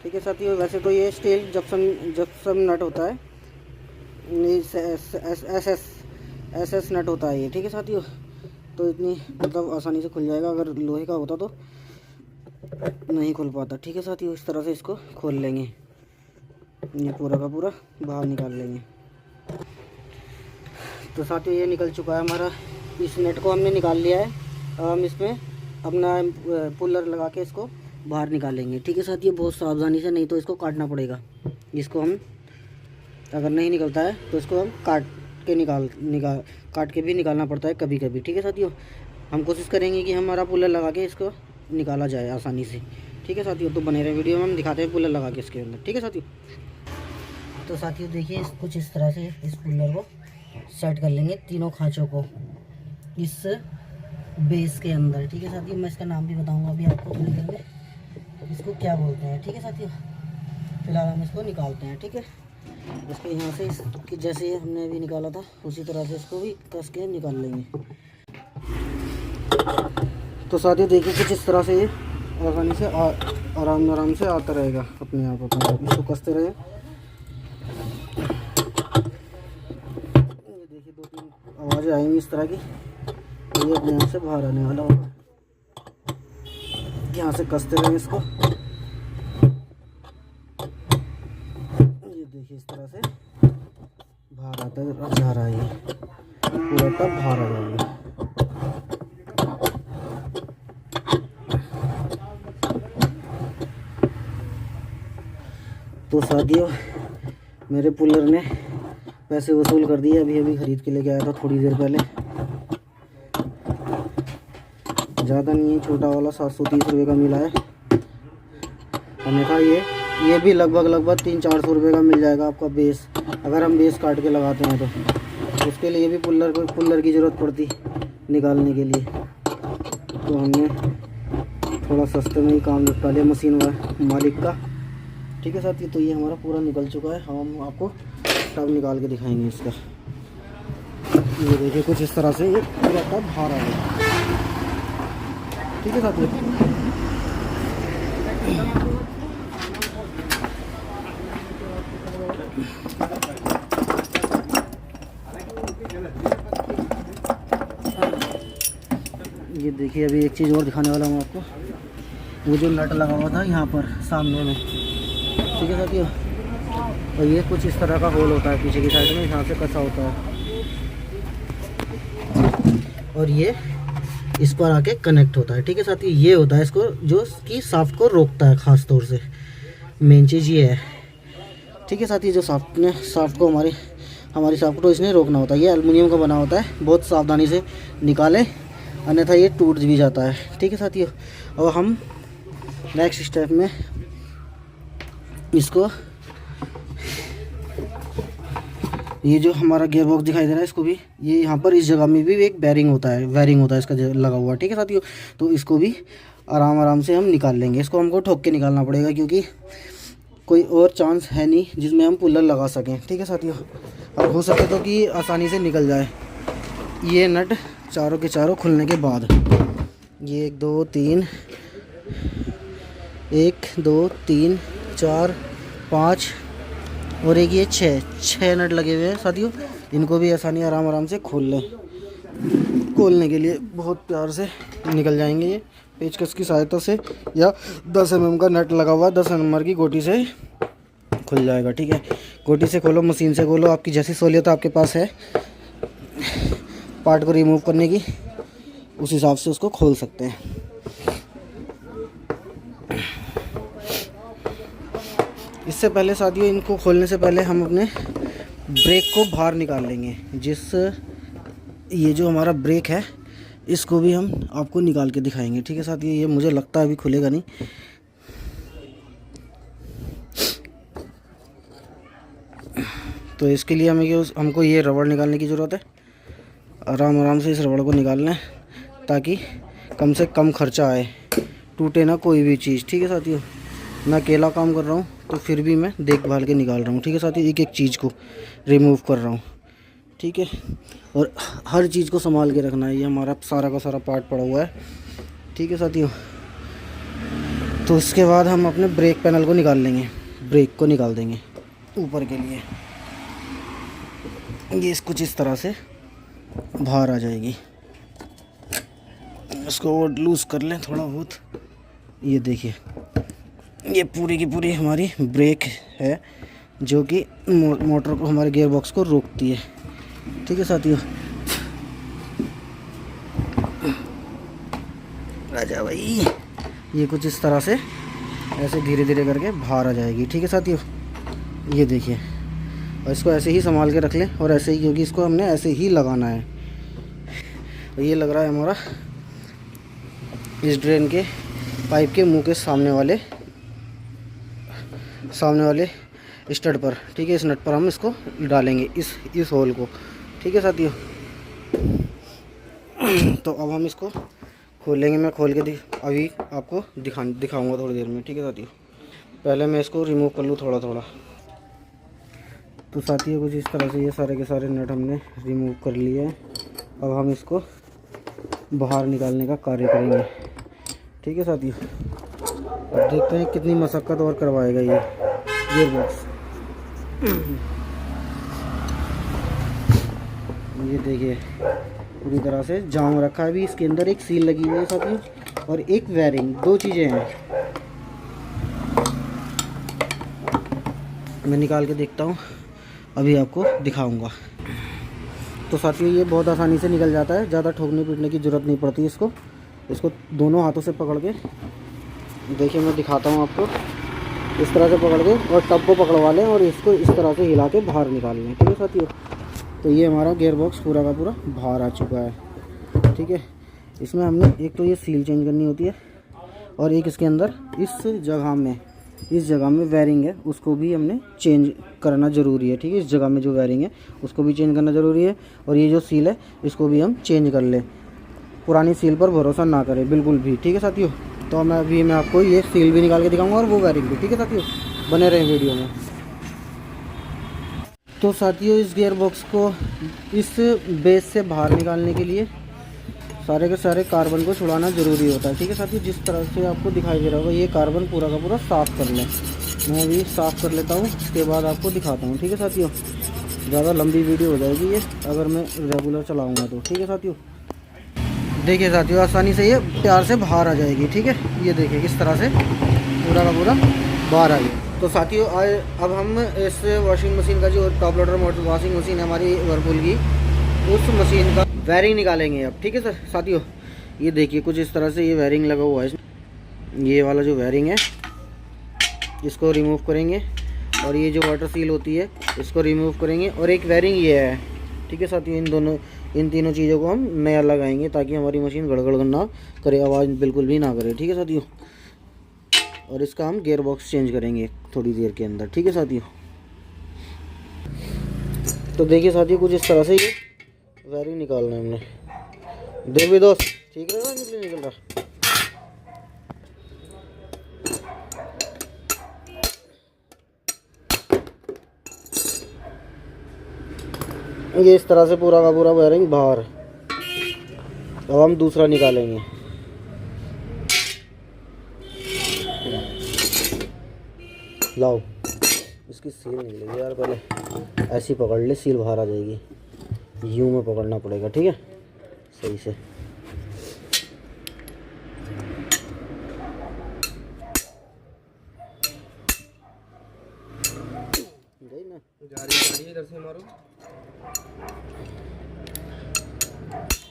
ठीक है साथियों, वैसे तो ये स्टील जप्सन नट होता है, एस नट होता है ये। ठीक है साथियों, तो इतनी मतलब आसानी से खुल जाएगा। अगर लोहे का होता तो नहीं खुल पाता। ठीक है साथियों, इस तरह से इसको खोल लेंगे, ये पूरा का पूरा बाहर निकाल लेंगे। तो साथियों ये निकल चुका है हमारा, इस नेट को हमने निकाल लिया है। हम इसमें अपना पुलर लगा के इसको बाहर निकालेंगे। ठीक है साथियों, बहुत सावधानी से, नहीं तो इसको काटना पड़ेगा। इसको हम अगर नहीं निकलता है तो इसको हम काट के भी निकालना पड़ता है कभी कभी। ठीक है साथियों, हम कोशिश करेंगे कि हमारा पुलर लगा के इसको निकाला जाए आसानी से। ठीक है साथियों, तो बने रहे वीडियो में, हम दिखाते हैं पुलर लगा के इसके अंदर। ठीक है साथियों, तो साथियों देखिए कुछ इस तरह से इस पुलर को सेट कर लेंगे, तीनों खाँचों को इस बेस के अंदर। ठीक है साथियों, मैं इसका नाम भी बताऊँगा अभी आपको थोड़ी देर में, इसको क्या बोलते हैं। ठीक है साथियों, फिलहाल हम इसको निकालते हैं। ठीक है, इसको यहाँ से जैसे हमने अभी निकाला था उसी तरह से इसको भी कस के निकाल लेंगे। तो साथियों देखिए कुछ इस तरह से ये आसानी से आराम से आता रहेगा अपने आप। इसको कसते रहे। ये देखिए 2-3 आवाज़ें आएंगी इस तरह की, ये अपने आप से बाहर आने वाला होगा। यहाँ से कसते रहे इसको, देखिए इस तरह से बाहर आता है, जा रहा है ये पूरा टब बाहर आ जाएगा। तो साथियों मेरे पुलर ने पैसे वसूल कर दिए, अभी ख़रीद के लेके आया था थोड़ी देर पहले। ज़्यादा नहीं है, छोटा वाला 730 रुपये का मिला है। अन्यथा ये भी लगभग 300-400 रुपये का मिल जाएगा आपका बेस, अगर हम बेस काट के लगाते हैं तो। उसके लिए भी पुल्लर की ज़रूरत पड़ती निकालने के लिए, तो हमने थोड़ा सस्ते में ही काम निपटा लिया मशीन मालिक का। ठीक है साथियों, तो ये हमारा पूरा निकल चुका है। हम आपको टब निकाल के दिखाएंगे इसका। ये देखिए कुछ इस तरह से ये पूरा टब बाहर आ गया। ठीक है साथियों, ये देखिए अभी एक चीज़ और दिखाने वाला हूँ आपको। वो जो नट लगा हुआ था यहाँ पर सामने में, ठीक है साथियों, और ये कुछ इस तरह का होल होता है पीछे की साइड में, यहाँ से कसा होता है और ये इस पर आके कनेक्ट होता है। ठीक है साथियों, ये होता है इसको जो कि शाफ्ट को रोकता है, ख़ास तौर से मेन चीज़ ये है। ठीक है साथियों, जो शाफ्ट को हमारी शाफ्ट को इसने रोकना होता है। ये एल्युमिनियम का बना होता है, बहुत सावधानी से निकालें अन्यथा ये टूट भी जाता है। ठीक है साथियों, और हम नेक्स्ट स्टेप में इसको, ये जो हमारा गियर बॉक्स दिखाई दे रहा है इसको भी, ये यहाँ पर इस जगह में भी एक वायरिंग होता है इसका लगा हुआ। ठीक है साथियों, तो इसको भी आराम से हम निकाल लेंगे। इसको हमको ठोक के निकालना पड़ेगा क्योंकि कोई और चांस है नहीं जिसमें हम पुल्लर लगा सकें। ठीक है साथियों, और हो सके तो कि आसानी से निकल जाए ये नट चारों के चारों खुलने के बाद। ये 1 2 3 4 5 और एक ये 6 नट लगे हुए हैं साथियों। इनको भी आराम से खोल लें। खोलने के लिए बहुत प्यार से निकल जाएंगे ये पेचकस की सहायता से, या 10 mm का नट लगा हुआ 10 नंबर की गोटी से खुल जाएगा। ठीक है, गोटी से खोलो, मशीन से खोलो, आपकी जैसी सहूलियत आपके पास है पार्ट को रिमूव करने की, उस हिसाब से उसको खोल सकते हैं। इससे पहले साथियों, इनको खोलने से पहले हम अपने ब्रेक को बाहर निकाल लेंगे। ये जो हमारा ब्रेक है इसको भी हम आपको निकाल के दिखाएंगे, ठीक है साथियों। ये मुझे लगता है अभी खुलेगा नहीं। तो इसके लिए हमको ये रबड़ निकालने की ज़रूरत है। आराम आराम से इस रबड़ को निकालना है ताकि कम से कम खर्चा आए, टूटे ना कोई भी चीज़, ठीक है साथियों। मैं अकेला काम कर रहा हूँ तो फिर भी मैं देखभाल के निकाल रहा हूँ, ठीक है साथियों। एक एक चीज़ को रिमूव कर रहा हूँ, ठीक है। और हर चीज़ को संभाल के रखना है। ये हमारा सारा का सारा पार्ट पड़ा हुआ है, ठीक है साथियों। तो उसके बाद हम अपने ब्रेक पैनल को निकाल लेंगे, ब्रेक को निकाल देंगे ऊपर के लिए। ये कुछ इस तरह से बाहर आ जाएगी। इसको और लूज़ कर लें थोड़ा बहुत। ये देखिए, ये पूरी की पूरी हमारी ब्रेक है जो कि मोटर को, हमारे गियर बॉक्स को रोकती है, ठीक है साथियों। आजा भाई। ये कुछ इस तरह से ऐसे धीरे धीरे करके बाहर आ जाएगी, ठीक है साथियों। ये देखिए, और इसको ऐसे ही संभाल के रख लें और ऐसे ही, क्योंकि इसको हमने ऐसे ही लगाना है। और ये लग रहा है हमारा इस ड्रेन के पाइप के मुंह के सामने वाले स्टड पर, ठीक है। इस नट पर हम इसको डालेंगे, इस होल को, ठीक है साथियों। तो अब हम इसको खोलेंगे। मैं खोल के अभी आपको दिखाऊंगा थोड़ी देर में, ठीक है साथियों। पहले मैं इसको रिमूव कर लूँ थोड़ा थोड़ा। तो साथियों कुछ इस तरह से ये सारे के सारे नट हमने रिमूव कर लिए हैं। अब हम इसको बाहर निकालने का कार्य करेंगे, ठीक है साथियों। अब देखते हैं कितनी मशक्क़त और करवाएगा ये गियर बॉक्स। ये देखिए पूरी तरह से जाम रखा है। अभी इसके अंदर एक सील लगी हुई है साथियों और एक वायरिंग, दो चीज़ें हैं। मैं निकाल के देखता हूँ, अभी आपको दिखाऊंगा। तो साथियों ये बहुत आसानी से निकल जाता है, ज़्यादा ठोकने पीटने की ज़रूरत नहीं पड़ती। इसको दोनों हाथों से पकड़ के, देखिए मैं दिखाता हूँ आपको। इस तरह से पकड़ के और टब को पकड़वा लें और इसको इस तरह से हिला के बाहर निकाल लें, ठीक है साथियों। तो ये हमारा गियर बॉक्स पूरा का पूरा बाहर आ चुका है, ठीक है। इसमें हमने एक तो ये सील चेंज करनी होती है और एक इसके अंदर इस जगह में वायरिंग है, उसको भी हमने चेंज करना ज़रूरी है, ठीक है। इस जगह में जो वायरिंग है उसको भी चेंज करना ज़रूरी है। और ये जो सील है इसको भी हम चेंज कर लें। पुरानी सील पर भरोसा ना करें बिल्कुल भी, ठीक है साथियों। तो मैं आपको ये सील भी निकाल के दिखाऊंगा और वो वायरिंग भी, ठीक है साथियों। बने रहें वीडियो में। तो साथियों इस गियर बॉक्स को इस बेस से बाहर निकालने के लिए सारे के सारे कार्बन को छुड़ाना ज़रूरी होता है, ठीक है साथियों। जिस तरह से आपको दिखाई दे रहा होगा, ये कार्बन पूरा का पूरा साफ़ कर लें। मैं अभी साफ़ कर लेता हूँ, उसके बाद आपको दिखाता हूँ, ठीक है साथियों। ज़्यादा लंबी वीडियो हो जाएगी ये अगर मैं रेगुलर चलाऊँगा तो, ठीक है साथियों। देखिए साथियों आसानी से ये प्यार से बाहर आ जाएगी, ठीक है। ये देखिए किस तरह से पूरा का पूरा बाहर आ गया। तो साथियों अब हम इस वॉशिंग मशीन का जो top loader motor washing machine है हमारी वर्लपूल की, उस मशीन का वायरिंग निकालेंगे अब, ठीक है सर साथियों। ये देखिए कुछ इस तरह से ये वायरिंग लगा हुआ है। ये वाला जो वायरिंग है इसको रिमूव करेंगे और ये जो वाटर सील होती है इसको रिमूव करेंगे। और एक वायरिंग ये है, ठीक है साथियों। इन तीनों चीज़ों को हम नया लगाएंगे ताकि हमारी मशीन गड़गड़ ना करे, आवाज़ बिल्कुल भी ना करे, ठीक है साथियों। और इसका हम गियर बॉक्स चेंज करेंगे थोड़ी देर के अंदर, ठीक है साथियों। तो देखिए साथियों कुछ इस तरह से ये वायरिंग निकालना है हमने। देख भी दोस्त, ठीक है ना, निकल रहा। ये इस तरह से पूरा का पूरा वायरिंग बाहर। अब हम दूसरा निकालेंगे। लाओ, इसकी सील निकलेगी यार, पहले ऐसी पकड़ ले, सील बाहर आ जाएगी। यूं में पकड़ना पड़ेगा, ठीक है, सही से। गई ना, जा रही है, इधर से मारो,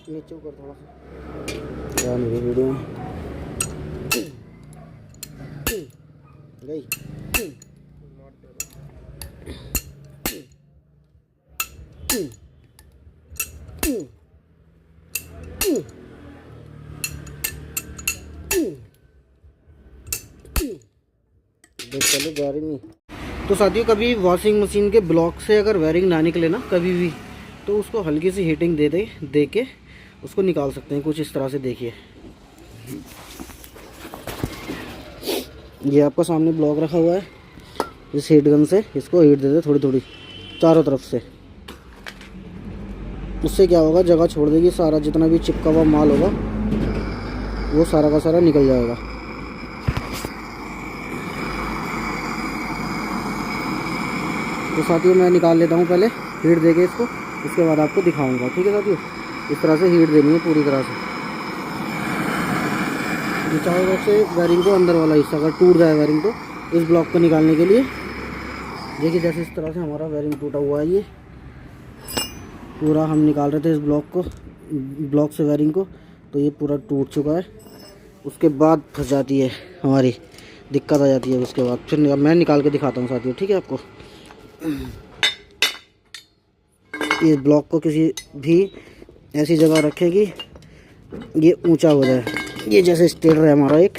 नीचे ऊपर थोड़ा सा जा नहीं रही वीडियो में। गई चलो जा रही नहीं। तो साथियों कभी वॉशिंग मशीन के ब्लॉक से अगर वायरिंग ना निकले ना कभी भी, तो उसको हल्की सी हीटिंग दे के उसको निकाल सकते हैं कुछ इस तरह से। देखिए ये आपका सामने ब्लॉक रखा हुआ है, इस हीट गन से इसको हीट दे दे थोड़ी थोड़ी चारों तरफ से। उससे क्या होगा, जगह छोड़ देगी, सारा जितना भी चिपका हुआ माल होगा वो सारा का सारा निकल जाएगा। तो साथियों मैं निकाल लेता हूँ पहले हीट देके इसको, उसके बाद आपको दिखाऊंगा। ठीक है साथियों, इस तरह से हीट देनी है पूरी तरह से। चारों तरफ से वायरिंग को, अंदर वाला हिस्सा अगर टूट जाए वायरिंग तो इस ब्लॉक को निकालने के लिए देखिए जैसे इस तरह से हमारा वायरिंग टूटा हुआ है, ये पूरा हम निकाल रहे थे इस ब्लॉक से वायरिंग को, तो ये पूरा टूट चुका है। उसके बाद फंस जाती है हमारी, दिक्कत आ जाती है। उसके बाद फिर मैं निकाल के दिखाता हूँ साथियों। ठीक है, आपको इस ब्लॉक को किसी भी ऐसी जगह रखेगी ये ऊंचा हो जाए, ये जैसे स्टेयर है हमारा एक,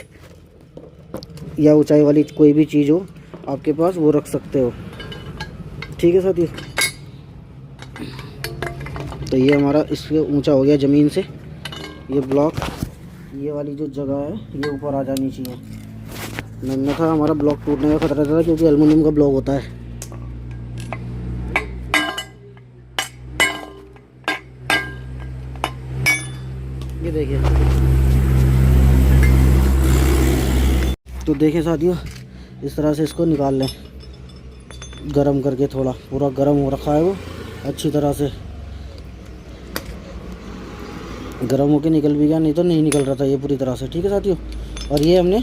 या ऊंचाई वाली कोई भी चीज़ हो आपके पास वो रख सकते हो। ठीक है साथियों, तो ये हमारा इससे ऊंचा हो गया ज़मीन से ये ब्लॉक। ये वाली जो जगह है ये ऊपर आ जानी चाहिए, नहीं था हमारा ब्लॉक टूटने का खतरा था क्योंकि एल्युमिनियम का ब्लॉक होता है। ये देखिए, तो देखें साथियों इस तरह से इसको निकाल लें, गरम करके, थोड़ा पूरा गरम हो रखा है वो, अच्छी तरह से गरम होके निकल भी गया, नहीं तो नहीं निकल रहा था ये पूरी तरह से। ठीक है साथियों, और ये हमने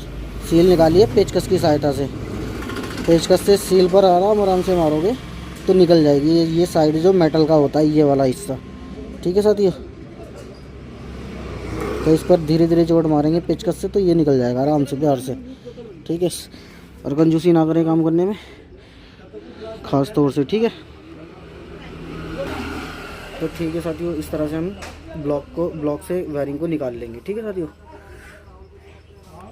सील निकाली है पेचकस की सहायता से। पेचकस से सील पर आराम से मारोगे तो निकल जाएगी ये साइड जो मेटल का होता है, ये वाला हिस्सा। ठीक है साथियों, तो इस पर धीरे धीरे चोट मारेंगे पेचकस से तो ये निकल जाएगा आराम से, प्यार से। ठीक है, और कंजूसी ना करें काम करने में ख़ास तौर से। ठीक है, तो ठीक है साथियों, इस तरह से हम ब्लॉक से वायरिंग को निकाल लेंगे। ठीक है साथियों,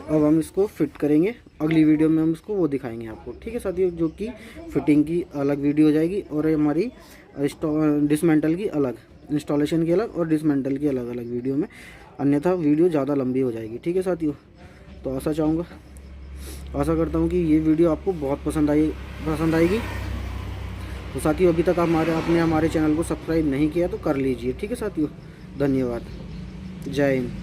अब हम इसको फिट करेंगे, अगली वीडियो में हम इसको वो दिखाएंगे आपको। ठीक है साथियों, जो कि फिटिंग की अलग वीडियो हो जाएगी और हमारी डिसमेंटल की अलग, इंस्टॉलेशन की अलग और डिसमेंटल की अलग अलग वीडियो में, अन्यथा वीडियो ज़्यादा लंबी हो जाएगी। ठीक है साथियों, तो आशा करता हूँ कि ये वीडियो आपको बहुत पसंद आएगी। तो साथियों अभी तक आपने हमारे चैनल को सब्सक्राइब नहीं किया तो कर लीजिए। ठीक है साथियों, धन्यवाद, जय हिंद।